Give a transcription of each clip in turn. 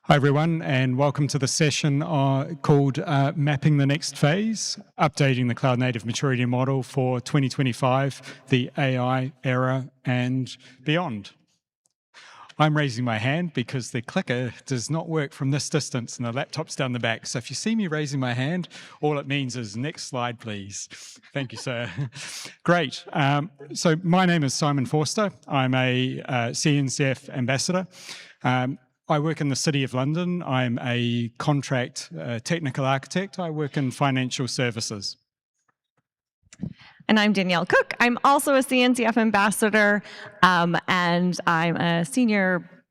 Hi everyone, and welcome to the session called Mapping the Next Phase, Updating the Cloud Native Maturity Model for 2025, the AI era and beyond. I'm raising my hand because the clicker does not work from this distance and the laptop's down the back. So if you see me raising my hand, all it means is next slide, please. Thank you, sir. Great. So my name is Simon Forster. I'm a CNCF ambassador. I work in the City of London. I'm a contract technical architect. I work in financial services. And I'm Danielle Cook. I'm also a CNCF ambassador, and I'm a senior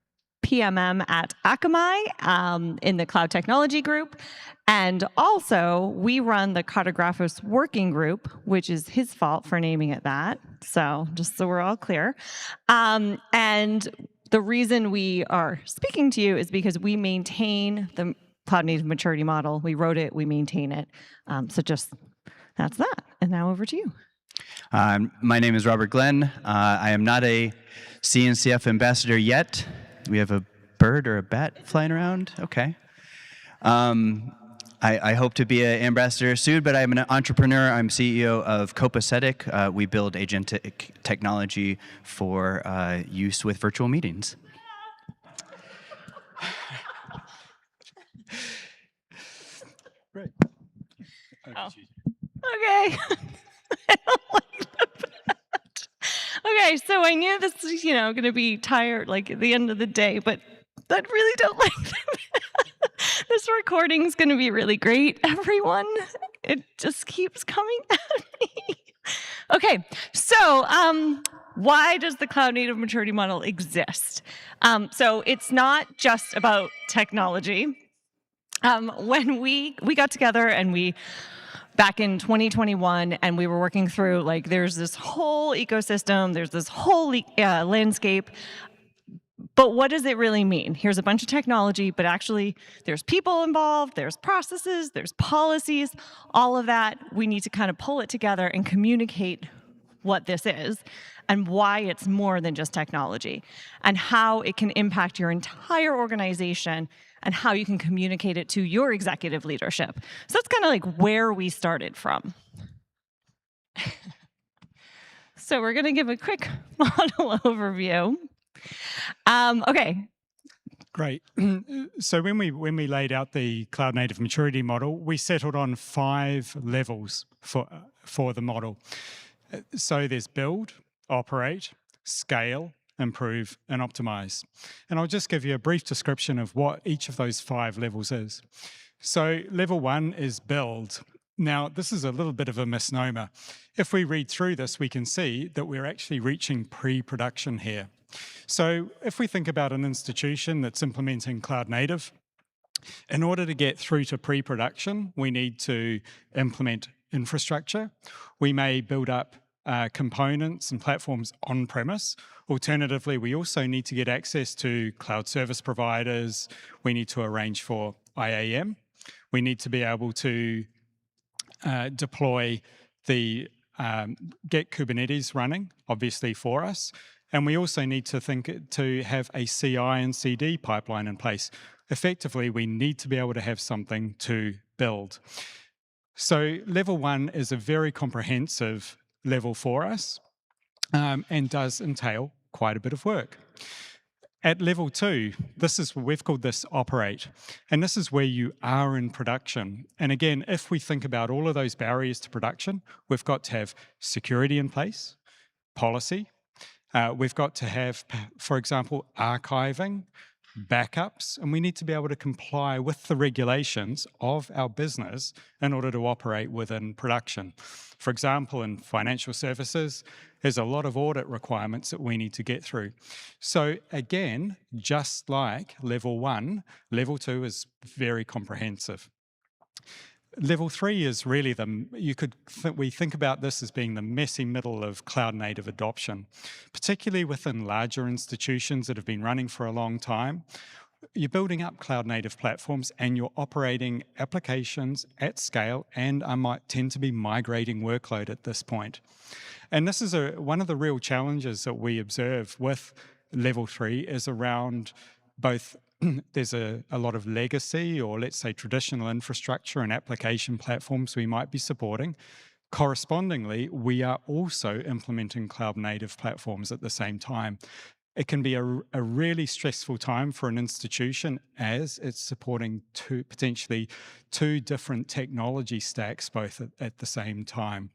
PMM at Akamai in the Cloud Technology Group. And also, we run the Cartografos Working Group, which is his fault for naming it that. So just so we're all clear. And the reason we are speaking to you is because we maintain the Cloud Native Maturity Model. We wrote it, we maintain it. So just that's that. And now over to you. My name is Robert Glenn. I am not a CNCF ambassador yet. We have a bird or a bat flying around? Okay. I hope to be an ambassador soon, but I'm an entrepreneur. I'm CEO of Copacetic. We build agentic technology for use with virtual meetings. Great. Oh. Okay. I don't like that. Okay, so I knew this was, going to be tired, like at the end of the day, but I really don't like that. This recording is going to be really great, everyone. It just keeps coming at me. Okay, so why does the Cloud Native Maturity Model exist? So it's not just about technology. When we got together and back in 2021, and we were working through, there's this whole ecosystem, there's this whole landscape, but what does it really mean? Here's a bunch of technology, but actually there's people involved, there's processes, there's policies, all of that. We need to kind of pull it together and communicate what this is and why it's more than just technology and how it can impact your entire organization and how you can communicate it to your executive leadership. So that's kind of like where we started from. So we're going to give a quick model overview. Okay. Great. So when we laid out the Cloud Native Maturity Model, we settled on 5 levels for the model. So there's build, operate, scale, improve, and optimize. And I'll just give you a brief description of what each of those 5 levels is. So level 1 is build. Now, this is a little bit of a misnomer. If we read through this, we can see that we're actually reaching pre-production here. So if we think about an institution that's implementing Cloud Native, in order to get through to pre-production, we need to implement infrastructure. We may build up components and platforms on-premise. Alternatively, we also need to get access to cloud service providers. We need to arrange for IAM. We need to be able to deploy get Kubernetes running, obviously, for us. And we also need to have a CI and CD pipeline in place. Effectively, we need to be able to have something to build. So level 1 is a very comprehensive level for us and does entail quite a bit of work. At level 2, we've called this operate, and this is where you are in production. And again, if we think about all of those barriers to production, we've got to have security in place, policy. We've got to have, for example, archiving, backups, and we need to be able to comply with the regulations of our business in order to operate within production. For example, in financial services, there's a lot of audit requirements that we need to get through. So again, just like level 1, level 2 is very comprehensive. Level 3 is really we think about this as being the messy middle of cloud native adoption, particularly within larger institutions that have been running for a long time. You're building up cloud native platforms and you're operating applications at scale and might tend to be migrating workload at this point. And this is one of the real challenges that we observe with level 3 is around both there's a lot of legacy, or let's say traditional infrastructure and application platforms we might be supporting. Correspondingly, we are also implementing cloud native platforms at the same time. It can be a really stressful time for an institution as it's supporting potentially two different technology stacks both at the same time.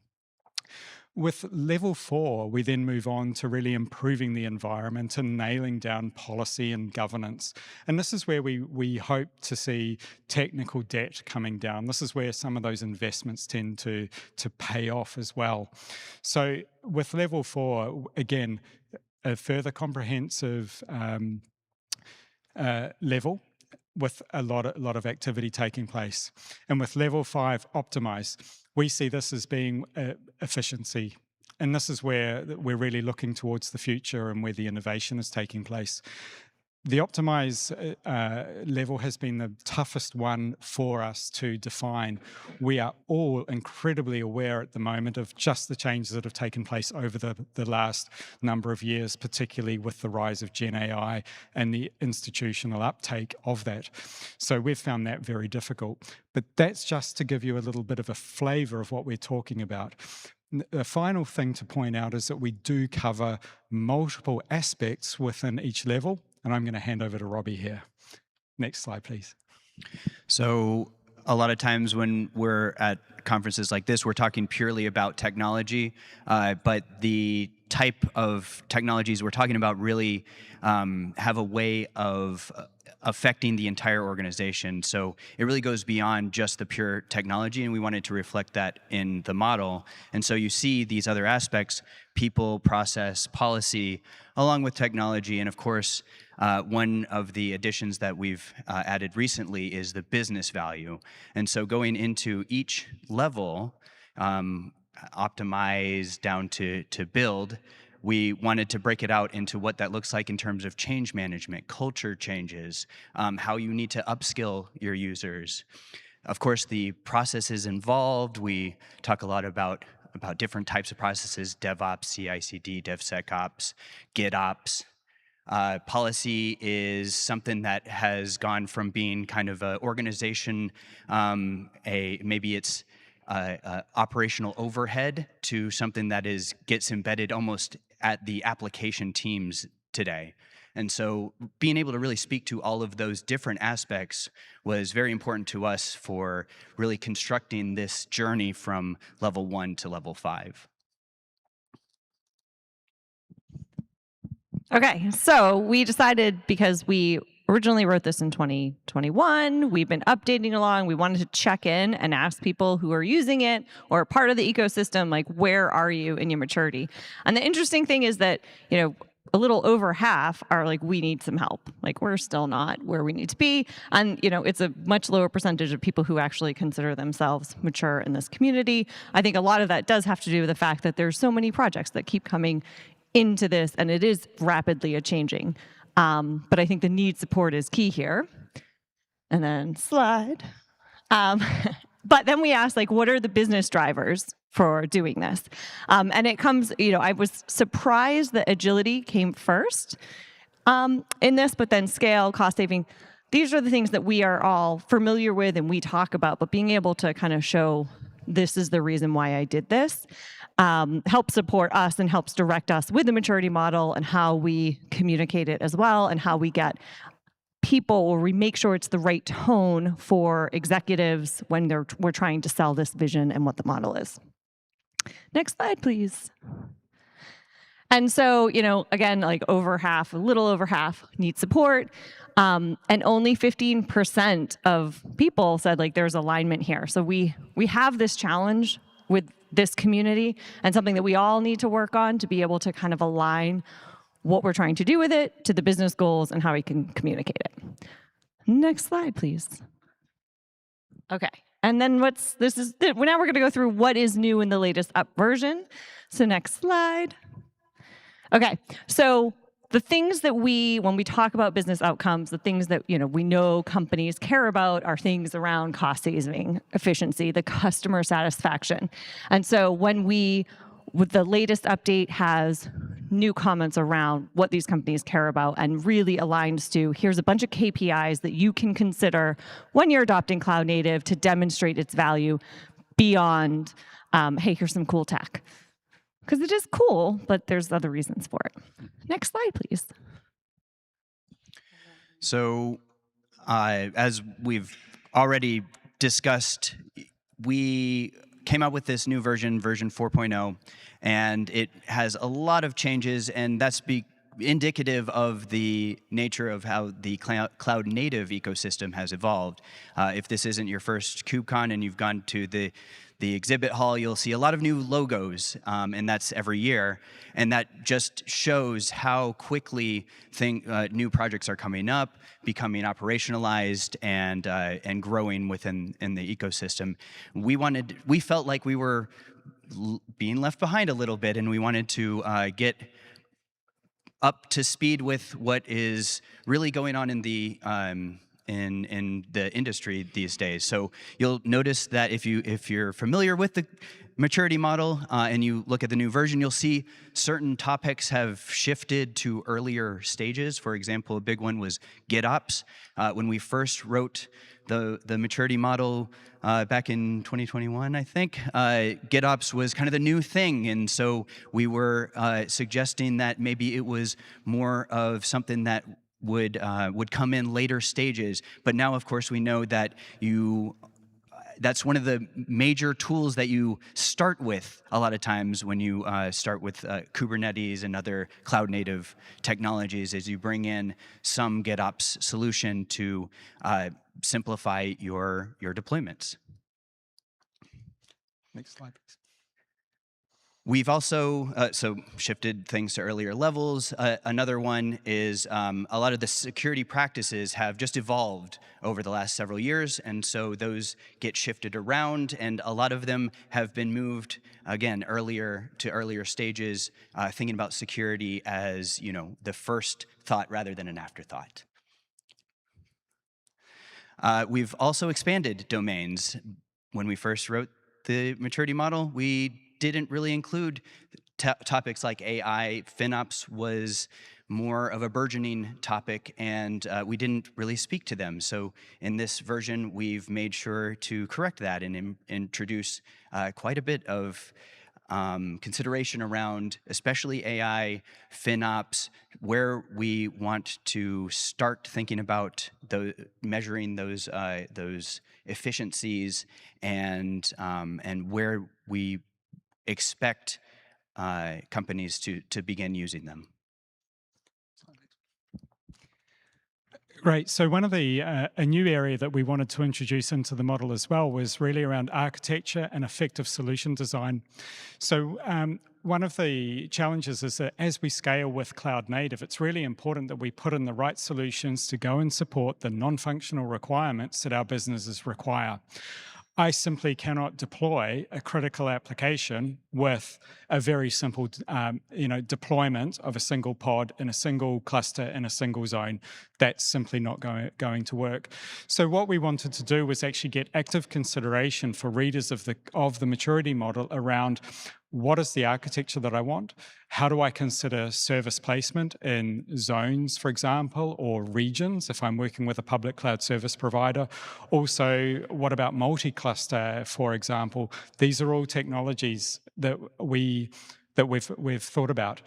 With level 4, we then move on to really improving the environment and nailing down policy and governance. And this is where we hope to see technical debt coming down. This is where some of those investments tend to pay off as well. So with level 4, again, a further comprehensive level with a lot of activity taking place. And with level 5, optimize, we see this as being efficiency. And this is where we're really looking towards the future and where the innovation is taking place. The optimize level has been the toughest one for us to define. We are all incredibly aware at the moment of just the changes that have taken place over the last number of years, particularly with the rise of Gen AI and the institutional uptake of that. So we've found that very difficult. But that's just to give you a little bit of a flavor of what we're talking about. The final thing to point out is that we do cover multiple aspects within each level. And I'm going to hand over to Robbie here. Next slide, please. So a lot of times when we're at conferences like this, we're talking purely about technology, but the type of technologies we're talking about really have a way of affecting the entire organization. So it really goes beyond just the pure technology, and we wanted to reflect that in the model. And so you see these other aspects: people, process, policy, along with technology. And of course, one of the additions that we've added recently is the business value. And so going into each level, optimize down to build, we wanted to break it out into what that looks like in terms of change management, culture changes, how you need to upskill your users. Of course, the processes involved, we talk a lot about different types of processes: DevOps, CI/CD, DevSecOps, GitOps. Policy is something that has gone from being kind of an organization, maybe it's operational overhead, to something that gets embedded almost at the application teams today. And so being able to really speak to all of those different aspects was very important to us for really constructing this journey from level 1 to level 5. Okay, so we decided, because we originally wrote this in 2021, we've been updating along, we wanted to check in and ask people who are using it or part of the ecosystem, like, where are you in your maturity? And the interesting thing is that, a little over half are like, we need some help. Like, we're still not where we need to be. And, it's a much lower percentage of people who actually consider themselves mature in this community. I think a lot of that does have to do with the fact that there's so many projects that keep coming into this, and it is rapidly changing. But I think the need support is key here. And then slide. But then we asked, what are the business drivers for doing this? And it comes, I was surprised that agility came first in this, but then scale, cost saving. These are the things that we are all familiar with and we talk about, but being able to kind of show, this is the reason why I did this, helps support us and helps direct us with the maturity model and how we communicate it as well, and how we get people, or we make sure it's the right tone for executives when we're trying to sell this vision and what the model is. Next slide, please. And so, again, a little over half need support. And only 15% of people said there's alignment here. So we have this challenge with this community, and something that we all need to work on to be able to kind of align what we're trying to do with it to the business goals and how we can communicate it. Next slide, please. Okay. And then now we're going to go through what is new in the latest up version. So next slide. Okay. So the things that when we talk about business outcomes, the things that, we know companies care about are things around cost saving, efficiency, the customer satisfaction. And so with the latest update has new comments around what these companies care about and really aligns to here's a bunch of KPIs that you can consider when you're adopting cloud native to demonstrate its value beyond, hey, here's some cool tech. Because it is cool, but there's other reasons for it. Next slide, please. So as we've already discussed, we came out with this new version 4.0, and it has a lot of changes, and that's indicative of the nature of how the cloud native ecosystem has evolved. If this isn't your first KubeCon and you've gone to the exhibit hall, you'll see a lot of new logos, and that's every year. And that just shows how quickly new projects are coming up, becoming operationalized, and growing within the ecosystem. We felt like we were being left behind a little bit, and we wanted to get up to speed with what is really going on in the industry these days. So you'll notice that if you're familiar with the maturity model and you look at the new version, you'll see certain topics have shifted to earlier stages. For example, a big one was GitOps. When we first wrote the maturity model back in 2021, I think, GitOps was kind of the new thing, and so we were suggesting that maybe it was more of something that would come in later stages. But now, of course, we know that that's one of the major tools that you start with a lot of times when you start with Kubernetes and other cloud native technologies, is you bring in some GitOps solution to simplify your deployments. Next slide, please. We've also shifted things to earlier levels. Another one is a lot of the security practices have just evolved over the last several years, and so those get shifted around, and a lot of them have been moved, again, earlier stages, thinking about security as, the first thought rather than an afterthought. We've also expanded domains. When we first wrote the maturity model, we didn't really include topics like AI. FinOps was more of a burgeoning topic, and we didn't really speak to them. So in this version, we've made sure to correct that and introduce quite a bit of consideration around especially AI, FinOps, where we want to start thinking about measuring those efficiencies, and where we expect companies to begin using them. Great. So one of a new area that we wanted to introduce into the model as well was really around architecture and effective solution design. So one of the challenges is that as we scale with cloud native, it's really important that we put in the right solutions to go and support the non-functional requirements that our businesses require. I simply cannot deploy a critical application with a very simple, deployment of a single pod in a single cluster in a single zone. That's simply not going to work. So what we wanted to do was actually get active consideration for readers of the maturity model around what is the architecture that I want? How do I consider service placement in zones, for example, or regions if I'm working with a public cloud service provider? Also, what about multi-cluster, for example? These are all technologies that we've thought about.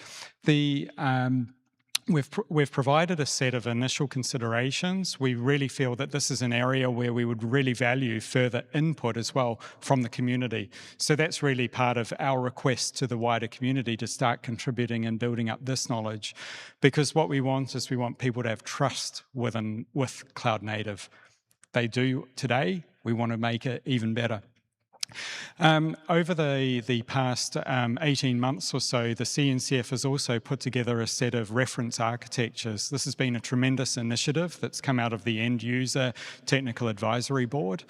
We've provided a set of initial considerations. We really feel that this is an area where we would really value further input as well from the community. So that's really part of our request to the wider community to start contributing and building up this knowledge. Because what we want is we want people to have trust with cloud native. They do today. We want to make it even better. Over the past 18 months or so, the CNCF has also put together a set of reference architectures. This has been a tremendous initiative that's come out of the End User Technical Advisory Board.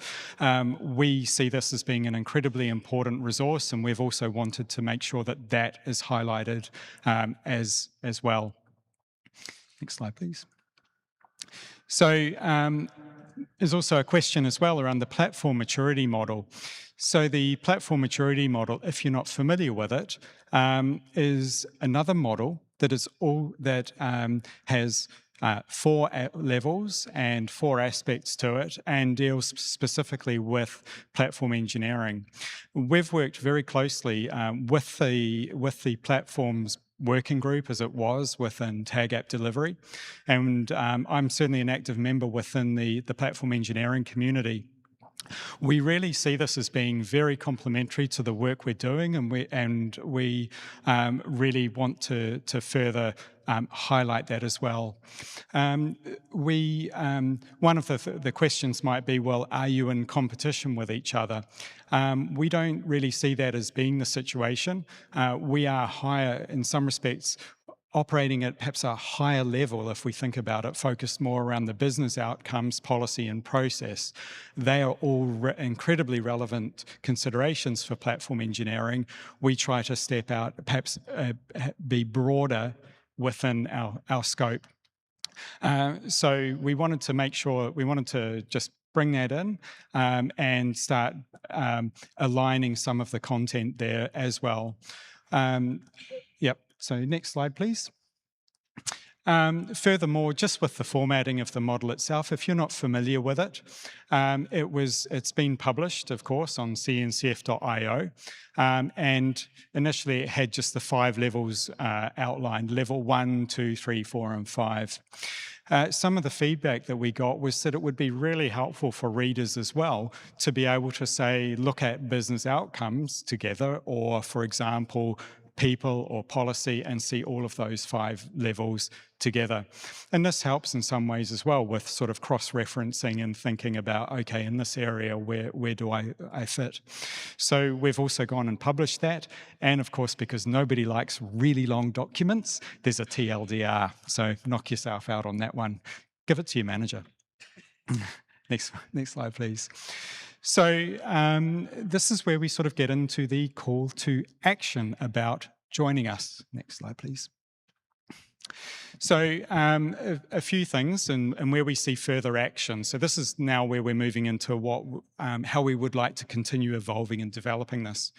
We see this as being an incredibly important resource, and we've also wanted to make sure that that is highlighted as well. Next slide, please. So there's also a question as well around the platform maturity model. So the platform maturity model, if you're not familiar with it, is another model that is all that has 4 levels and 4 aspects to it, and deals specifically with platform engineering. We've worked very closely with the platforms working group, as it was within Tag App Delivery, and I'm certainly an active member within the platform engineering community. We really see this as being very complementary to the work we're doing, and we really want to further highlight that as well. One of the questions might be, well, are you in competition with each other? We don't really see that as being the situation. We are higher in some respects, operating at perhaps a higher level, if we think about it, focused more around the business outcomes, policy and process. They are all incredibly relevant considerations for platform engineering. We try to step out, perhaps be broader within our scope. So we wanted to make sure, we wanted to just bring that in and start aligning some of the content there as well. Yep, so next slide, please. Furthermore, just with the formatting of the model itself, if you're not familiar with it, it's been published, of course, on cncf.io, and initially it had just the 5 levels outlined, level 1, 2, 3, 4, and 5. Some of the feedback that we got was that it would be really helpful for readers as well to be able to say, look at business outcomes together, or, for example, people or policy, and see all of those 5 levels together. And this helps in some ways as well with sort of cross-referencing and thinking about, okay, in this area, where do I fit? So we've also gone and published that. And of course, because nobody likes really long documents, there's a TLDR. So knock yourself out on that one. Give it to your manager. Next slide, please. So this is where we sort of get into the call to action about joining us. Next slide, please. So a few things and where we see further action. So this is now where we're moving into how we would like to continue evolving and developing this.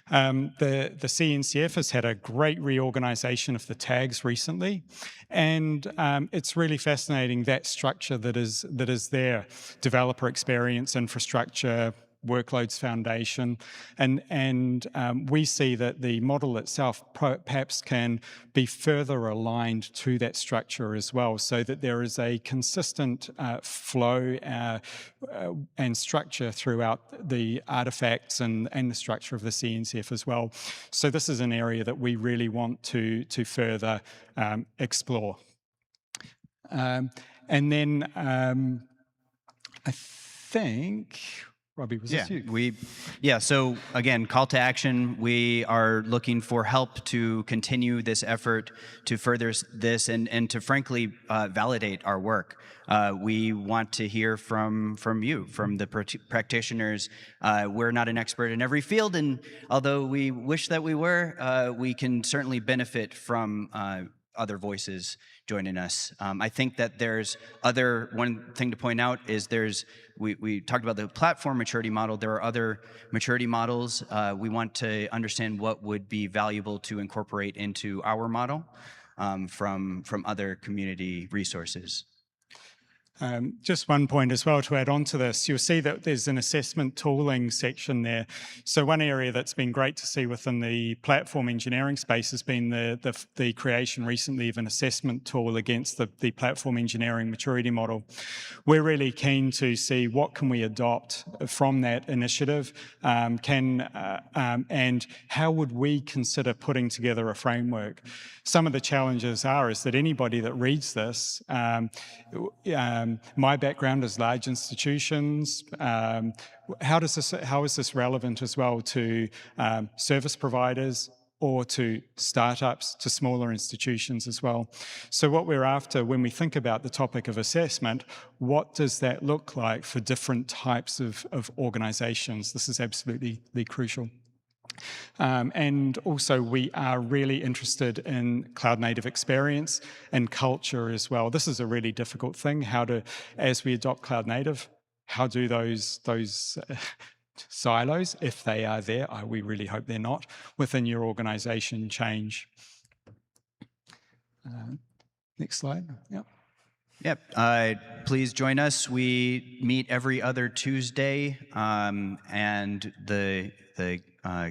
The CNCF has had a great reorganisation of the tags recently, and it's really fascinating, that structure that is there: developer experience, infrastructure, workloads foundation, and we see that the model itself perhaps can be further aligned to that structure as well, so that there is a consistent flow and structure throughout the artifacts and the structure of the CNCF as well. So this is an area that we really want to further explore. And then I think, Robbie, was this you? So again, call to action. We are looking for help to continue this effort, to further this, and to frankly validate our work. We want to hear from you, from the practitioners. We're not an expert in every field, and although we wish that we were, we can certainly benefit from other voices joining us. I think that one thing to point out is we talked about the platform maturity model. There are other maturity models. We want to understand what would be valuable to incorporate into our model from other community resources. Just one point as well to add on to this. You'll see that there's an assessment tooling section there. So one area that's been great to see within the platform engineering space has been the creation recently of an assessment tool against the platform engineering maturity model. We're really keen to see what can we adopt from that initiative, and how would we consider putting together a framework. Some of the challenges is that anybody that reads this, my background is large institutions. How is this relevant as well to service providers or to startups, to smaller institutions as well? So what we're after when we think about the topic of assessment, what does that look like for different types of organizations? This is absolutely crucial. And also we are really interested in cloud native experience and culture as well. This is a really difficult thing, as we adopt cloud native, how do those silos, if they are there, we really hope they're not, within your organization change. Next slide. Yep. Yep. Please join us. We meet every other Tuesday, and the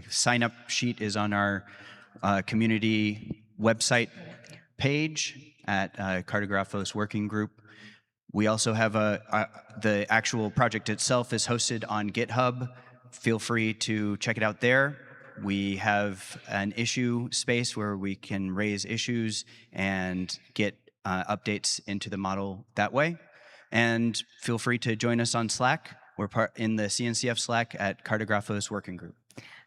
sign-up sheet is on our community website page at Cartografos Working Group. We also have the actual project itself is hosted on GitHub. Feel free to check it out there. We have an issue space where we can raise issues and get updates into the model that way. And feel free to join us on Slack. We're in the CNCF Slack at Cartografos Working Group.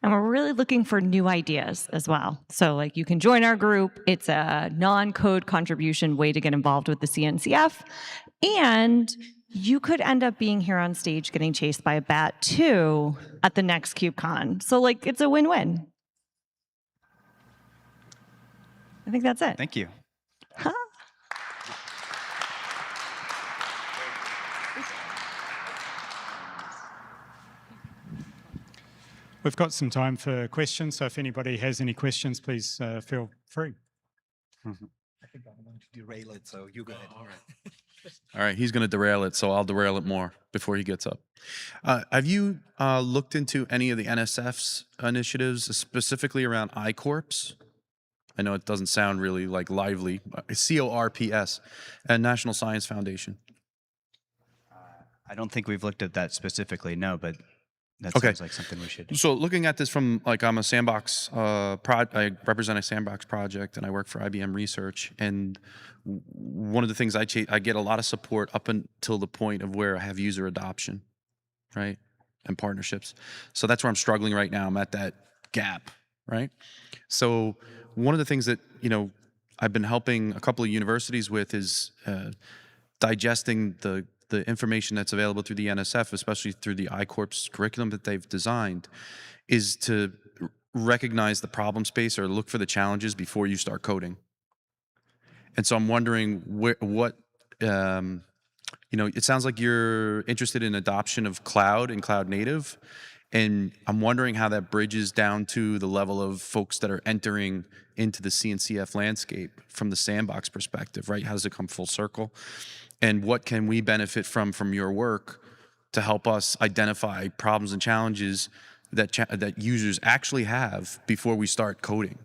And we're really looking for new ideas as well. So like you can join our group. It's a non-code contribution way to get involved with the CNCF. And you could end up being here on stage getting chased by a bat too at the next KubeCon. So like it's a win-win. I think that's it. Thank you. We've got some time for questions, so if anybody has any questions, please feel free. I think I'm going to derail it, so you go ahead. All right. All right, he's going to derail it, so I'll derail it more before he gets up. Have you looked into any of the NSF's initiatives, specifically around I-Corps? I know it doesn't sound really like lively. CORPS, and National Science Foundation. I don't think we've looked at that specifically, no, but that Okay. sounds like something we should. So looking at this from, like, I'm a sandbox, I represent a sandbox project, and I work for IBM Research, and one of the things I get a lot of support up until the point of where I have user adoption, right, and partnerships. So that's where I'm struggling right now. I'm at that gap, right? So one of the things that, I've been helping a couple of universities with is digesting the information that's available through the NSF, especially through the I-Corps curriculum that they've designed, is to recognize the problem space or look for the challenges before you start coding. And so I'm wondering it sounds like you're interested in adoption of cloud and cloud native. And I'm wondering how that bridges down to the level of folks that are entering into the CNCF landscape from the sandbox perspective, right? How does it come full circle? And what can we benefit from your work to help us identify problems and challenges that users actually have before we start coding?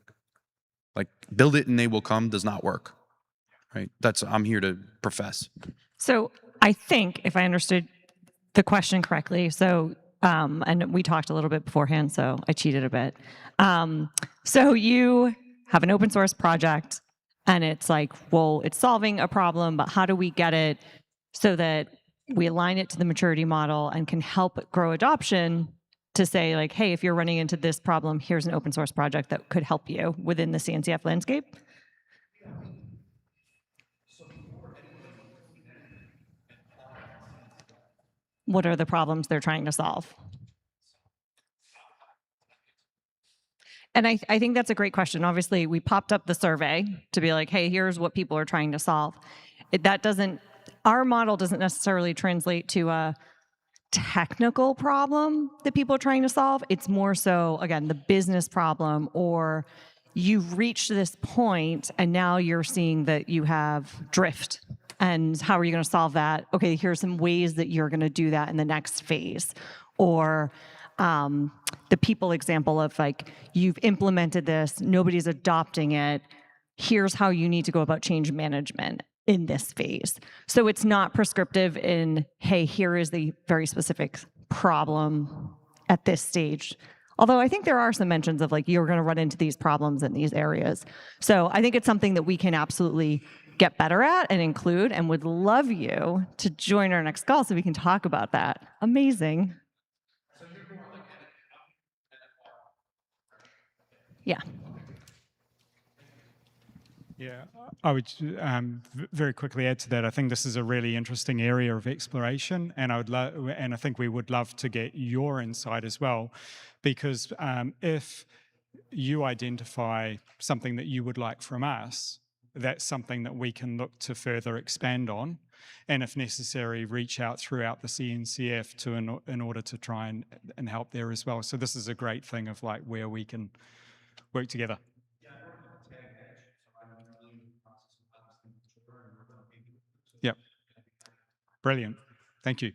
Like, build it and they will come does not work, right? I'm here to profess. So I think if I understood the question correctly, so and we talked a little bit beforehand, so I cheated a bit. So you have an open source project, and it's like, well, it's solving a problem, but how do we get it so that we align it to the maturity model and can help grow adoption to say, like, hey, if you're running into this problem, here's an open source project that could help you within the CNCF landscape? What are the problems they're trying to solve? And I think that's a great question. Obviously, we popped up the survey to be like, hey, here's what people are trying to solve. Our model doesn't necessarily translate to a technical problem that people are trying to solve. It's more so, again, the business problem, or you've reached this point and now you're seeing that you have drift. And how are you going to solve that? Okay, here's some ways that you're going to do that in the next phase. Or the people example of, like, you've implemented this, nobody's adopting it. Here's how you need to go about change management in this phase. So it's not prescriptive in, hey, here is the very specific problem at this stage. Although I think there are some mentions of, like, you're going to run into these problems in these areas. So I think it's something that we can absolutely get better at and include, and would love you to join our next call so we can talk about that. Amazing. Yeah. Yeah, I would very quickly add to that. I think this is a really interesting area of exploration, and I think we would love to get your insight as well, because if you identify something that you would like from us, that's something that we can look to further expand on. and if necessary, reach out throughout the CNCF in order to try and help there as well. So this is a great thing of like where we can work together. Yep. Brilliant. Thank you.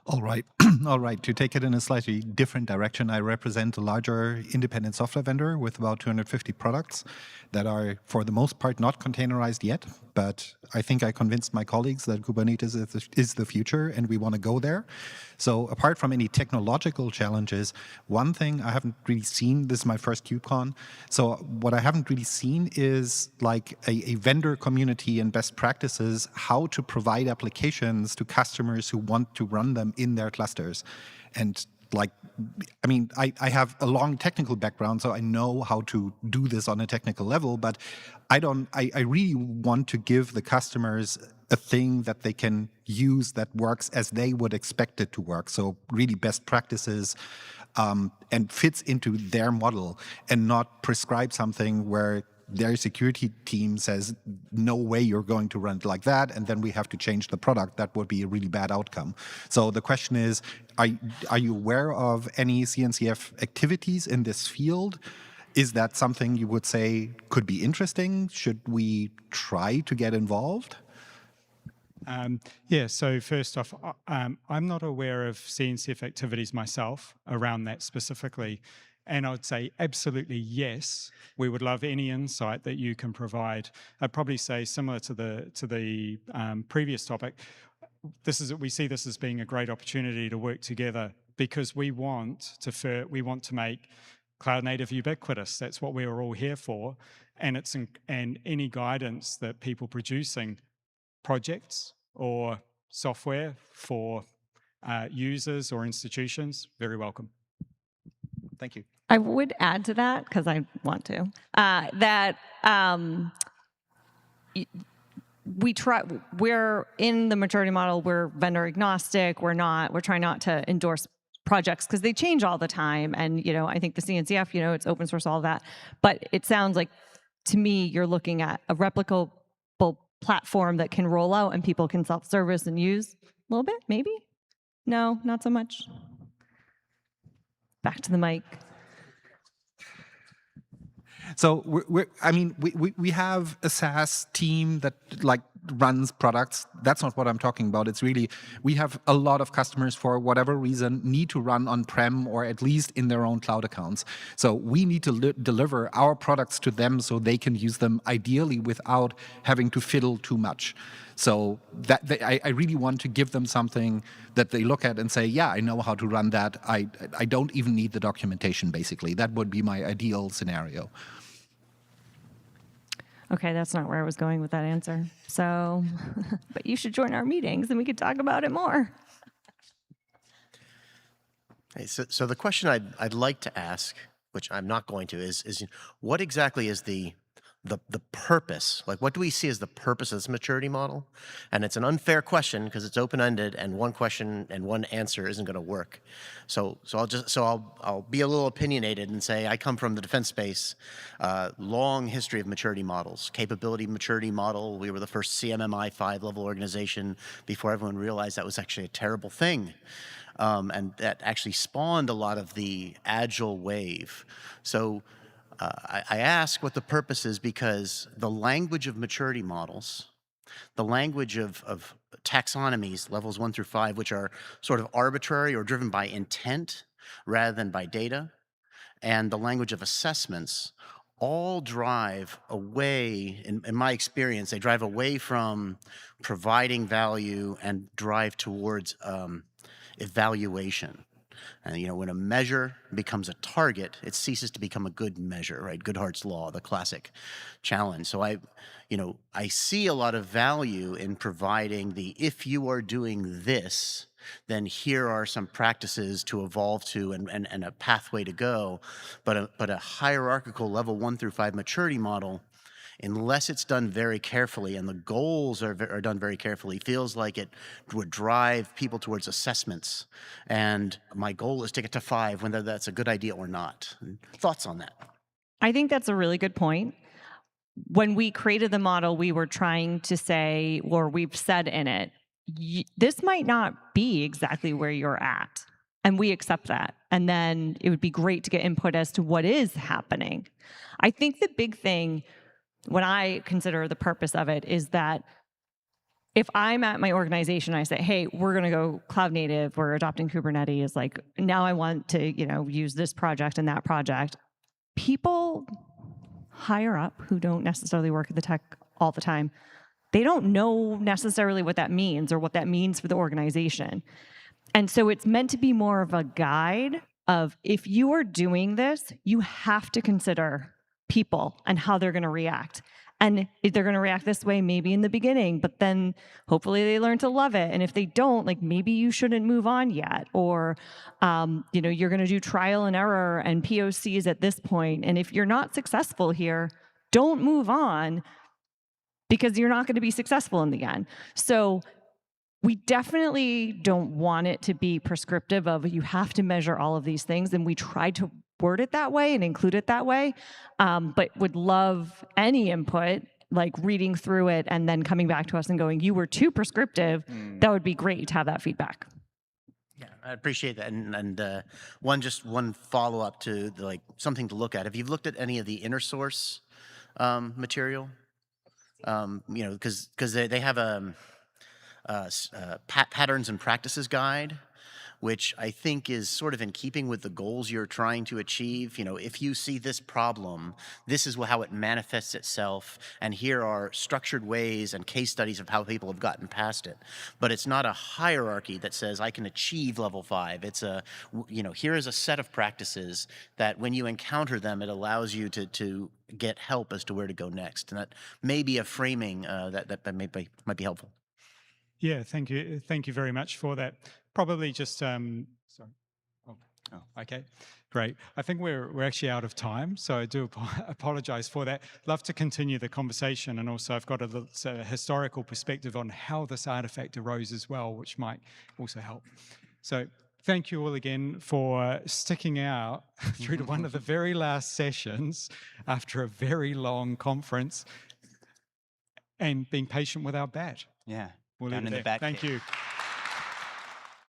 All right. All right. To take it in a slightly different direction, I represent a larger independent software vendor with about 250 products that are, for the most part, not containerized yet. But I think I convinced my colleagues that Kubernetes is the future, and we want to go there. So apart from any technological challenges, one thing I haven't really seen, this is my first KubeCon, so what I haven't really seen is like a vendor community and best practices, how to provide applications to customers who want to run them in their clusters. And like, I mean, I have a long technical background, so I know how to do this on a technical level, but I really want to give the customers a thing that they can use that works as they would expect it to work. So really best practices and fits into their model, and not prescribe something where their security team says, no way you're going to run it like that, and then we have to change the product. That would be a really bad outcome. So the question is, are you aware of any CNCF activities in this field? Is that something you would say could be interesting? Should we try to get involved? Yeah, so first off, I'm not aware of CNCF activities myself around that specifically. And I would say absolutely yes. We would love any insight that you can provide. I'd probably say similar to the previous topic. We see this as being a great opportunity to work together, because we want to make cloud native ubiquitous. That's what we are all here for. And and any guidance that people producing projects or software for users or institutions, very welcome. Thank you. I would add to that, because I want to, that we're in the maturity model, we're vendor agnostic, we're trying not to endorse projects because they change all the time. And, I think the CNCF, it's open source, all of that. But it sounds like, to me, you're looking at a replicable platform that can roll out and people can self-service and use a little bit, maybe? No, not so much. Back to the mic. So we have a SaaS team that like runs products. That's not what I'm talking about. It's really, we have a lot of customers, for whatever reason, need to run on-prem or at least in their own cloud accounts. So we need to deliver our products to them so they can use them ideally without having to fiddle too much. So I really want to give them something that they look at and say, yeah, I know how to run that. I don't even need the documentation, basically. That would be my ideal scenario. Okay, that's not where I was going with that answer. So, but you should join our meetings and we could talk about it more. Hey, so the question I'd like to ask, which I'm not going to, is what exactly is the purpose? Like, what do we see as the purpose of this maturity model? And it's an unfair question because it's open-ended, and one question and one answer isn't going to work. So I'll be a little opinionated and say I come from the defense space, long history of maturity models, capability maturity model. We were the first CMMI 5-level organization before everyone realized that was actually a terrible thing. And that actually spawned a lot of the agile wave. So I ask what the purpose is because the language of maturity models, the language of taxonomies, levels 1 through 5, which are sort of arbitrary or driven by intent rather than by data, and the language of assessments all drive away, in my experience, they drive away from providing value and drive towards evaluation. And when a measure becomes a target, it ceases to become a good measure, right? Goodhart's law, the classic challenge. So I see a lot of value in providing if you are doing this, then here are some practices to evolve to and a pathway to go. But a hierarchical level 1 through 5 maturity model, unless it's done very carefully and the goals are done very carefully, feels like it would drive people towards assessments. And my goal is to get to 5, whether that's a good idea or not. Thoughts on that? I think that's a really good point. when we created the model, we were trying to say, or we've said in it, this might not be exactly where you're at. And we accept that. And then it would be great to get input as to what is happening. I think the big thing, when I consider the purpose of it, is that if I'm at my organization, I say, hey, we're going to go cloud native, we're adopting Kubernetes, like now I want to, use this project and that project. People higher up who don't necessarily work at the tech all the time, they don't know necessarily what that means or what that means for the organization. And so it's meant to be more of a guide of, if you are doing this, you have to consider people and how they're going to react. And if they're going to react this way, maybe in the beginning, but then hopefully they learn to love it. And if they don't, like maybe you shouldn't move on yet, or you're going to do trial and error and POCs at this point. And if you're not successful here, don't move on, because you're not going to be successful in the end. So we definitely don't want it to be prescriptive of you have to measure all of these things. And we tried to word it that way and include it that way, but would love any input, like reading through it and then coming back to us and going, you were too prescriptive. That would be great to have that feedback. Yeah, I appreciate that. And one follow-up to something to look at. Have you looked at any of the inner source material? Because they have a patterns and practices guide, which I think is sort of in keeping with the goals you're trying to achieve. If you see this problem, this is how it manifests itself, and here are structured ways and case studies of how people have gotten past it. But it's not a hierarchy that says I can achieve level 5. It's here is a set of practices that when you encounter them, it allows you to get help as to where to go next. And that may be a framing that might be helpful. Yeah, thank you. Thank you very much for that. Probably just, sorry. Oh, okay, great. I think we're actually out of time, so I do apologize for that. Love to continue the conversation, and also I've got a historical perspective on how this artifact arose as well, which might also help. So thank you all again for sticking out through to one of the very last sessions after a very long conference and being patient with our bat. Yeah. We'll Down leave it in the there. back Thank cave. you.